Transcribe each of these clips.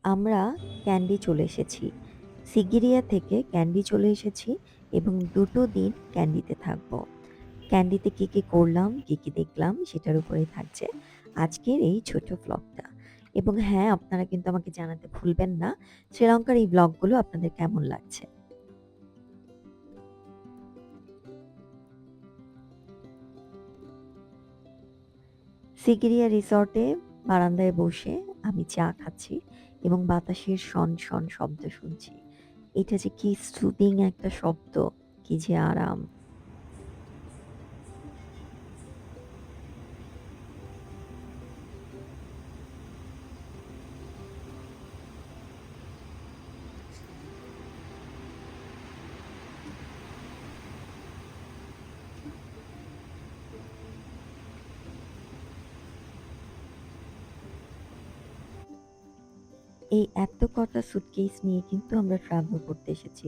আমরা ক্যান্ডি চলে এসেছি। সিগিরিয়া থেকে ক্যান্ডি চলে এসেছি এবং ২ টো দিন ক্যান্ডিতে থাকবো। ক্যান্ডিতে কি করলাম, কি দেখলাম সেটার উপরেই থাকছে আজকের এই ছোট ভ্লগটা। এবং হ্যাঁ, আপনারা কিন্তু আমাকে জানাতে ভুলবেন না শ্রীলঙ্কার এই ভ্লগগুলো আপনাদের কেমন লাগছে। সিগিরিয়া রিসর্টে বারান্দায় বসে আমি চা খাচ্ছি এবং বাতাসের শন শব্দ শুনছি। এটা যে কি সুদিং একটা শব্দ, কি যে আরাম। এই এত কটা সুটকেস নিয়ে কিন্তু আমরা ট্রাভেল করতে এসেছি।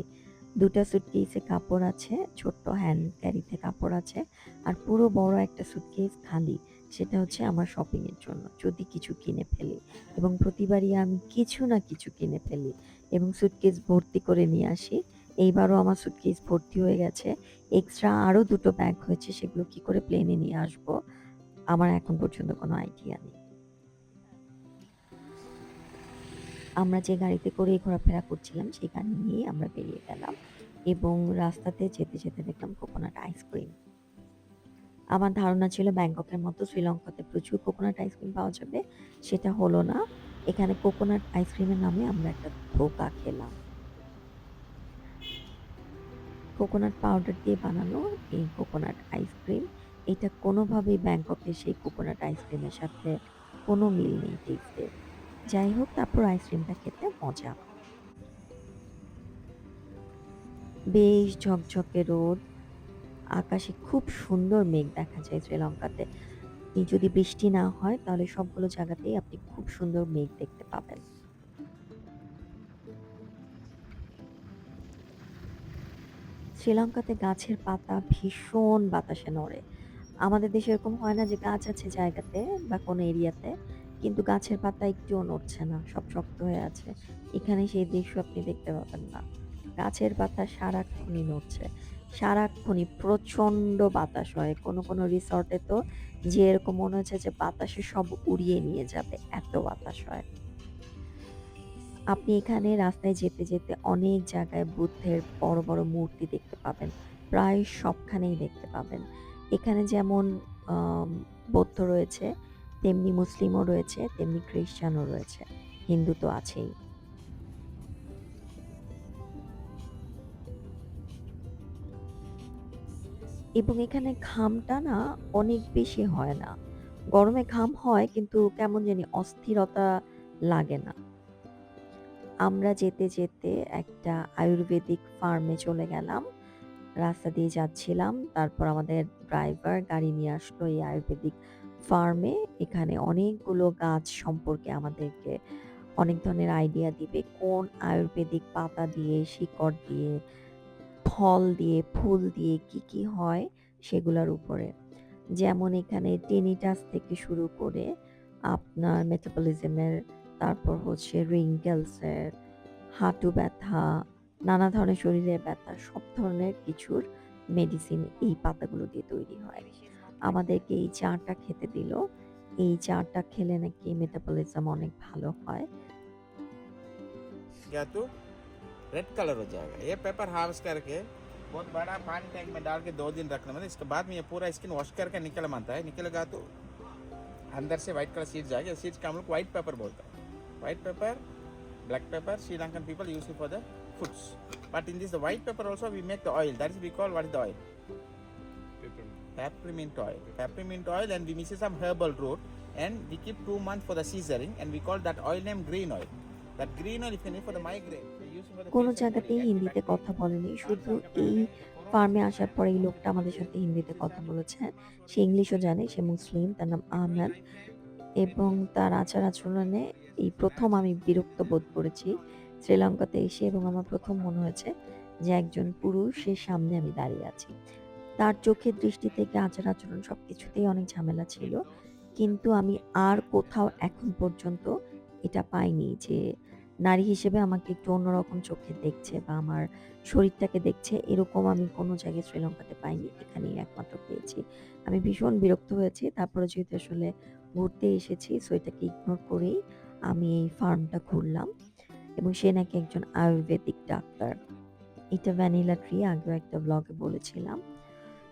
২ টা সুটকেসে কাপড় আছে, ছোট্ট হ্যান্ড ক্যারিতে কাপড় আছে। আর পুরো বড় একটা সুটকেস খালি। সেটা হচ্ছে আমার শপিং এর জন্য। যদি কিছু কিনে ফেলি এবং প্রতিবারই আমি কিছু না কিছু কিনে ফেলি এবং সুটকেস ভর্তি করে নিয়ে আসি। এইবারও আমার সুটকেস ভর্তি হয়ে গেছে। এক্সট্রা আরো ২ টো ব্যাগ হয়েছে, সেগুলো কি করে প্লেনে নিয়ে আসবো, আমার এখন পর্যন্ত কোনো আইডিয়া নেই। আমরা যে গাড়িতে করে ঘোরাফেরা করছিলাম সেই গাড়ি নিয়েই আমরা বেরিয়ে গেলাম এবং রাস্তাতে যেতে দেখলাম কোকোনাট আইসক্রিম। আমার ধারণা ছিল ব্যাংককের মতো শ্রীলঙ্কাতে প্রচুর কোকোনাট আইসক্রিম পাওয়া যাবে, সেটা হলো না। এখানে কোকোনাট আইসক্রিমের নামে আমরা একটা ধোঁকা খেলাম। কোকোনাট পাউডার দিয়ে বানানো এই কোকোনাট আইসক্রিম, এটা কোনোভাবেই ব্যাংককের সেই কোকোনাট আইসক্রিমের সাথে কোনো মিল নেই টেস্টের। যাই হোক, তারপর আইসক্রিমটা খেতে মজা। বেশ ঝকঝকে রোদ, আকাশে খুব সুন্দর মেঘ দেখা যায় শ্রীলঙ্কাতে। যদি বৃষ্টি না হয় তাহলে সবগুলো জায়গাতেই আপনি খুব সুন্দর মেঘ দেখতে পাবেন। শ্রীলঙ্কাতে গাছের পাতা ভীষণ বাতাসে নড়ে। আমাদের দেশে এরকম হয় না যে গাছ আছে জায়গাতে বা কোনো এরিয়াতে, কিন্তু গাছের পাতা একটুও নড়ছে না, সব শক্ত হয়ে আছে। এখানে সেই দৃশ্য আপনি দেখতে পাবেন না। গাছের পাতা সারাক্ষণই নড়ছে, সারাক্ষণই প্রচণ্ড বাতাস হয়। কোনো রিসর্টে তো যে এরকম মনে হচ্ছে যে বাতাসে সব উড়িয়ে নিয়ে যাবে, এত বাতাস হয়। আপনি এখানে রাস্তায় যেতে অনেক জায়গায় বুদ্ধের বড় মূর্তি দেখতে পাবেন। প্রায় সবখানেই দেখতে পাবেন। এখানে যেমন আম বৌদ্ধ রয়েছে, তেমনি মুসলিমও রয়েছে, তেমনি খ্রিস্টানও রয়েছে। হিন্দু তো আছেই। এবং এখানে ঘামটা না অনেক বেশি হয় না। গরমে ঘাম হয় কিন্তু কেমন জানি অস্থিরতা লাগে না। আমরা যেতে একটা আয়ুর্বেদিক ফার্মে চলে গেলাম। রাস্তা দিয়ে যাচ্ছিলাম। তারপর আমাদের ড্রাইভার গাড়ি নিয়ে আসলো এই আয়ুর্বেদিক ফার্মে। এখানে অনেকগুলো গাছ সম্পর্কে আমাদেরকে অনেক ধরনের আইডিয়া দিবে। কোন আয়ুর্বেদিক পাতা দিয়ে, শিকড় দিয়ে, ফল দিয়ে, ফুল দিয়ে কি হয় সেগুলোর উপরে। যেমন এখানে টেনিটাস থেকে শুরু করে আপনার মেটাবলিজমের, তারপর হচ্ছে wrinkles এর, হাঁটু ব্যথা, নানা ধরনের শরীরের ব্যথা, সব ধরনের কিছুর মেডিসিন এই পাতাগুলো দিয়ে তৈরি হয়। আমাদেরকে এই চাটা খেতে দিল। এই চাটা খেলে নাকি মেটাবলিজম অনেক ভালো হয়। गया तो रेड कलर हो जाएगा। ये पेपर हार्वेस्ट करके बहुत बड़ा पानी टैंक में डाल के 2 दिन रखना, मतलब इसके बाद में ये पूरा स्किन वॉश करके निकल मानता है। निकलेगा तो अंदर से व्हाइट कलर सीड्स जाएगा। सीड्स का हम लोग व्हाइट पेपर बोलते हैं। White paper, black pepper, Sri Lankan people use it for the foods, but in this the white paper also we make the oil, that is we call, what is the oil? Peppermint oil. Peppermint oil, and we mix some herbal root, and we keep 2 months for the scissoring, and we call that oil name green oil. That green oil, if you need for the migraine, we use it for the কোনো face and body, জায়গাতেই হিন্দিতে antibacterial, কথা বলেনি। শুধু এই anti-corona, ফার্মে আসার পরে এই লোকটা আমাদের সাথে হিন্দিতে কথা বলেছে। সে ইংলিশও জানে, সে মুসলিম, তার নাম আহমেদ। এবং তার আচার-আচরণে এই ১ম আমি বিরক্ত বোধ করেছি শ্রীলঙ্কাতে এসে, এবং আমার ১ম মনে হয়েছে যে একজন পুরুষের সামনে আমি দাঁড়িয়ে আছি। তার চোখের দৃষ্টি থেকে আচার-আচরণ সবকিছুতেই অনেক ঝামেলা ছিল। কিন্তু আমি আর কোথাও এখন পর্যন্ত এটা পাইনি যে নারী হিসেবে আমাকে একটু অন্যরকম চোখে দেখছে বা আমার শরীরটাকে দেখছে, এরকম আমি কোনো জায়গায় শ্রীলঙ্কাতে পাইনি। এখানেই একমাত্র পেয়েছি। আমি ভীষণ বিরক্ত হয়েছি। তারপরে যেহেতু আসলে ঘুরতে এসেছি, সো এটাকে ইগনোর করেই আমি এই ফার্মটা ঘুরলাম এবং সে নাকি একজন আয়ুর্বেদিক ডাক্তার। এটা ভ্যানিলা ট্রি, আগেও একটা ব্লগে বলেছিলাম।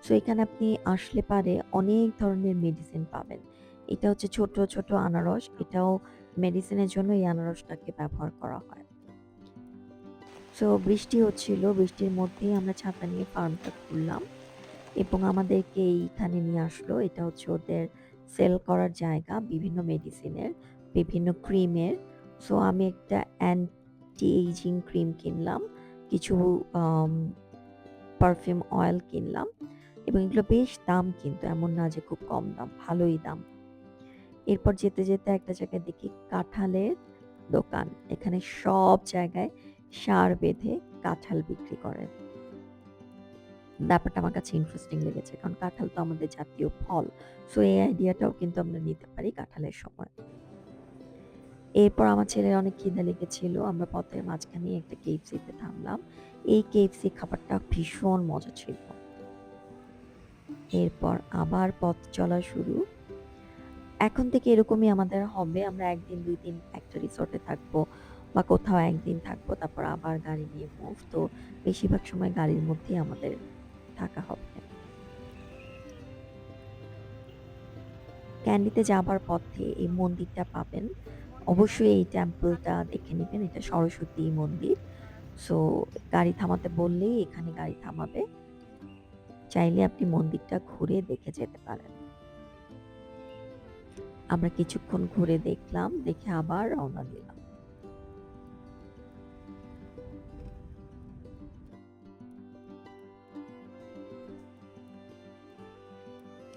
সো এখানে আপনি আসলে পারে অনেক ধরনের মেডিসিন পাবেন। এটা হচ্ছে ছোট, ছোট আনারস। এটাও মেডিসিনের জন্য এই আনারসটাকে ব্যবহার করা হয়। সো বৃষ্টি হচ্ছিল। বৃষ্টির মধ্যেই আমরা ছাতা নিয়ে ফার্মটা ঘুরলাম এবং আমাদেরকে এইখানে নিয়ে আসলো। এটা হচ্ছে ওদের সেল করার জায়গা বিভিন্ন মেডিসিনের, বিভিন্ন ক্রিমের। সো আমি একটা অ্যান্টি এইজিং ক্রিম কিনলাম। কিছু আম পারফিউম অয়েল কিনলাম এবং এগুলো বেশ দাম, কিন্তু এমন না যে খুব কম দাম, ভালোই দাম। এরপর যেতে, যেতে একটা জায়গায় দেখি কাঁঠালের দোকান। এখানে সব জায়গায় সার বেঁধে কাঁঠাল বিক্রি করে। ব্যাপারটা আমার কাছে ইন্টারেস্টিং লেগেছে। কারণ কাঁঠাল তো আমাদের জাতীয় ফল। সো এই আইডিয়াটাও কিন্তু আমরা নিতে পারি কাঁঠালের সময়। এরপর আমার ছেলের অনেক খিদে লেগেছিল। আমরা পথের মাঝখানেই একটা KFC তে থামলাম। এই KFC খাবারটা ভীষণ মজা ছিল। এরপর আবার পথ চলা শুরু। এখন থেকে এরকমই আমাদের হবে। আমরা ১ দিন ২ দিন একটা রিসোর্টে থাকবো বা কোথাও ১ দিন থাকবো। তারপর আবার গাড়ি নিয়ে মুভ। তো বেশিরভাগ সময় গাড়ির মধ্যেই আমাদের থাকা হবে। ক্যান্ডিতে যাবার পথে এই মন্দিরটা পাবেন। অবশ্যই এই টেম্পলটা দেখে নিবেন। এটা সরস্বতী মন্দির। সো গাড়ি থামাতে বললেই এখানে গাড়ি থামাবে। চাইলে আপনি মন্দিরটা ঘুরে দেখে যেতে পারেন। আমরা কিছুক্ষণ ঘুরে দেখলাম, দেখে আবার রওনা দিলাম।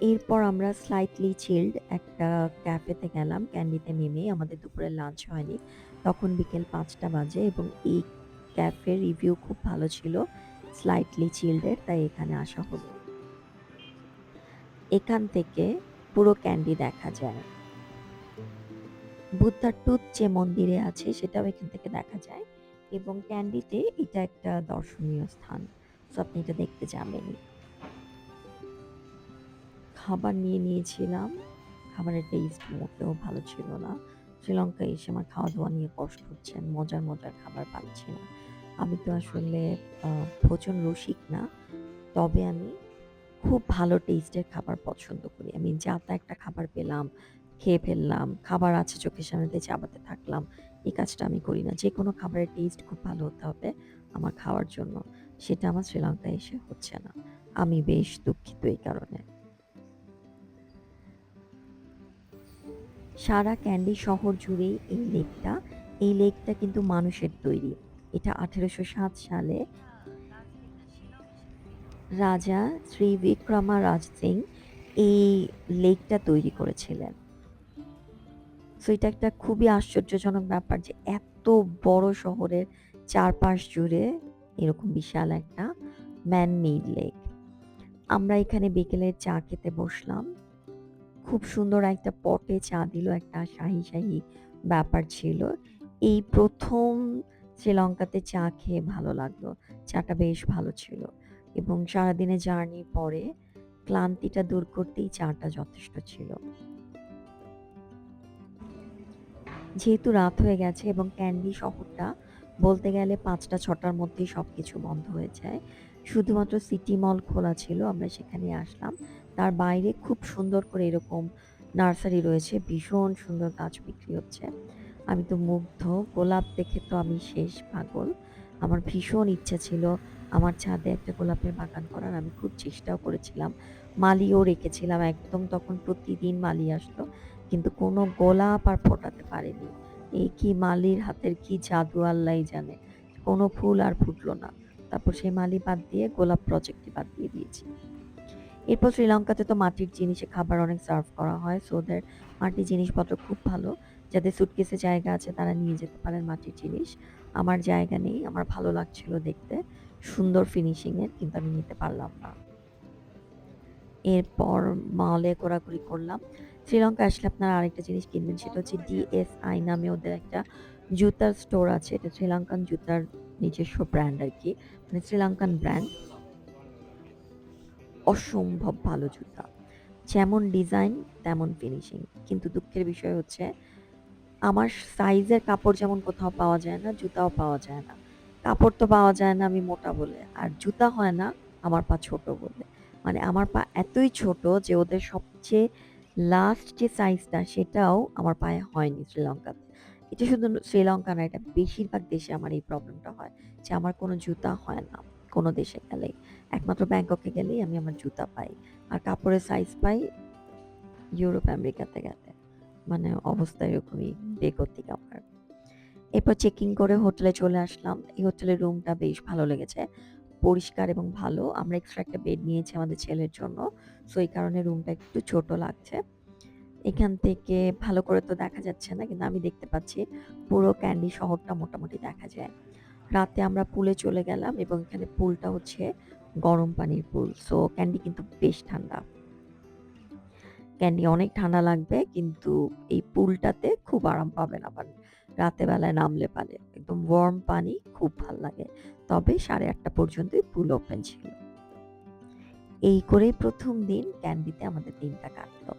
এরপর আমরা স্লাইটলি চিলড একটা ক্যাফেতে গেলাম। ক্যান্ডিতে নেমেই আমাদের দুপুরের লাঞ্চ হয়নি। তখন বিকেল ৫টা বাজে এবং এই ক্যাফের রিভিউ খুব ভালো ছিল স্লাইটলি চিলডের, তাই এখানে আসা হলো। এখান থেকে পুরো ক্যান্ডি দেখা যায়। বুদ্ধার টুথ যে মন্দিরে আছে সেটাও এখান থেকে দেখা যায় এবং ক্যান্ডিতে এটা একটা দর্শনীয় স্থান। সো আপনি এটা দেখতে যাবেনই। খাবার নিয়ে নিয়েছিলাম। খাবারের টেস্ট মোটেও ভালো ছিল না। শ্রীলঙ্কায় এসে আমার খাওয়া-দাওয়া নিয়ে কষ্ট হচ্ছে। মজার, মজার খাবার পাচ্ছি না। আমি তো আসলে আ ভোজন রসিক না। তবে আমি খুব ভালো টেস্টের খাবার পছন্দ করি। আমি যা-তা একটা খাবার পেলাম, খেয়ে ফেললাম। খাবার আছে চোখের সামনে দিয়ে চাবাতে থাকলাম। এই কাজটা আমি করি না। যেকোনো খাবারের টেস্ট খুব ভালো হতে হবে আমার খাওয়ার জন্য। সেটা আমার শ্রীলঙ্কায় এসে হচ্ছে না। আমি বেশ দুঃখিত এই কারণে। সারা ক্যান্ডি শহর জুড়েই এই লেকটা। এই লেকটা কিন্তু মানুষের তৈরি। এটা ১৮০৭ সালে রাজা শ্রী বিক্রমারাজ সিং এই লেকটা তৈরি করেছিলেন। সো এটা একটা খুবই আশ্চর্যজনক ব্যাপার যে এত বড় শহরের চারপাশ জুড়ে এরকম বিশাল একটা ম্যান মেড লেক। আমরা এখানে বিকেলে চা খেতে বসলাম। খুব সুন্দর একটা পটে চা দিল, একটা শাহী, শাহী ব্যাপার ছিল। এই ১ম শ্রীলঙ্কাতে চা খেয়ে ভালো লাগলো। চাটা বেশ ভালো ছিল এবং সারাদিনের জার্নির পরে ক্লান্তিটা দূর করতেই চাটা যথেষ্ট ছিল। যেহেতু রাত হয়ে গেছে এবং ক্যান্ডি শহরটা বলতে গেলে ৫টা-৬টার মধ্যেই সবকিছু বন্ধ হয়ে যায়। শুধুমাত্র সিটি মল খোলা ছিল। আমরা সেখানে আসলাম। তার বাইরে খুব সুন্দর করে এরকম নার্সারি রয়েছে। ভীষণ সুন্দর গাছ বিক্রি হচ্ছে। আমি তো মুগ্ধ। গোলাপ দেখে তো আমি শেষ পাগল। আমার ভীষণ ইচ্ছা ছিল আমার ছাদে একটা গোলাপের বাগান করার। আমি খুব চেষ্টাও করেছিলাম। মালিও রেখেছিলাম। একদম তখন প্রতিদিন মালি আসতো। কিন্তু কোনো গোলাপ আর ফোটাতে পারিনি। এই কি মালির হাতের কি জাদু আল্লাহই জানে। কোনো ফুল আর ফুটলো না। তারপর সেই মালি বাদ দিয়ে গোলাপ প্রজেক্টই বাদ দিয়ে দিয়েছি। এরপর শ্রীলঙ্কাতে তো মাটির জিনিসে খাবার অনেক সার্ভ করা হয়। সো ওদের মাটির জিনিসপত্র খুব ভালো। যাদের সুটকেসে জায়গা আছে তারা নিয়ে যেতে পারেন মাটির জিনিস। আমার জায়গা নেই। আমার ভালো লাগছিল দেখতে। সুন্দর ফিনিশিং এর, কিন্তু আমি নিতে পারলাম না। এরপর মলে ঘোরাঘুরি করলাম। শ্রীলঙ্কায় আসলে আপনারা আরেকটা জিনিস কিনবেন, সেটা হচ্ছে DSI নামে ওদের একটা জুতার স্টোর আছে। এটা শ্রীলঙ্কান জুতার নিজস্ব ব্র্যান্ড আরকি। মানে শ্রীলঙ্কান ব্র্যান্ড। অসম্ভব ভালো জুতা। যেমন ডিজাইন তেমন ফিনিশিং। কিন্তু দুঃখের বিষয় হচ্ছে আমার সাইজের কাপড় যেমন কোথাও পাওয়া যায় না, জুতাও পাওয়া যায় না। কাপড় তো পাওয়া যায় না আমি মোটা বলে। আর জুতা হয় না আমার পা ছোট বলে। মানে আমার পা এতই ছোট যে ওদের সবচেয়ে লাস্ট যে সাইজটা সেটাও আমার পায়ে হয়নি শ্রীলঙ্কাতে। এটা শুধু শ্রীলঙ্কা না, এটা বেশিরভাগ দেশে আমার এই প্রবলেমটা হয় যে আমার কোনো জুতা হয় না কোনো দেশে গেলেই। একমাত্র ব্যাংককে গেলেই আমি আমার জুতা পাই। আর কাপড়ের সাইজ পাই ইউরোপ আমেরিকাতে গেলে। মানে অবস্থা এরকমই বেগতিক আমার। এরপর চেকিং করে হোটেলে চলে আসলাম। এই হোটেলের রুমটা বেশ ভালো লেগেছে। পরিষ্কার এবং ভালো। আমরা এক্সট্রা একটা বেড নিয়েছি আমাদের ছেলের জন্য। সো এই কারণে রুমটা একটু ছোট লাগছে। এখান থেকে ভালো করে তো দেখা যাচ্ছে না, কিন্তু আমি দেখতে পাচ্ছি পুরো ক্যান্ডি শহরটা মোটামুটি দেখা যায়। রাতে আমরা পুলে চলে গেলাম এবং এখানে পুলটা হচ্ছে গরম পানির পুল। সো ক্যান্ডি কিন্তু বেশ ঠান্ডা। ক্যান্ডি অনেক ঠান্ডা লাগবে, কিন্তু এই পুলটাতে খুব আরাম পাবেন আবার রাতে বেলায় নামলে পারে। একদম ওয়ার্ম পানি, খুব ভাল লাগে। তবে 8:30 পর্যন্তই পুল ওপেন ছিল। এই করেই ১ম দিন ক্যান্ডিতে আমাদের দিনটা কাটলো।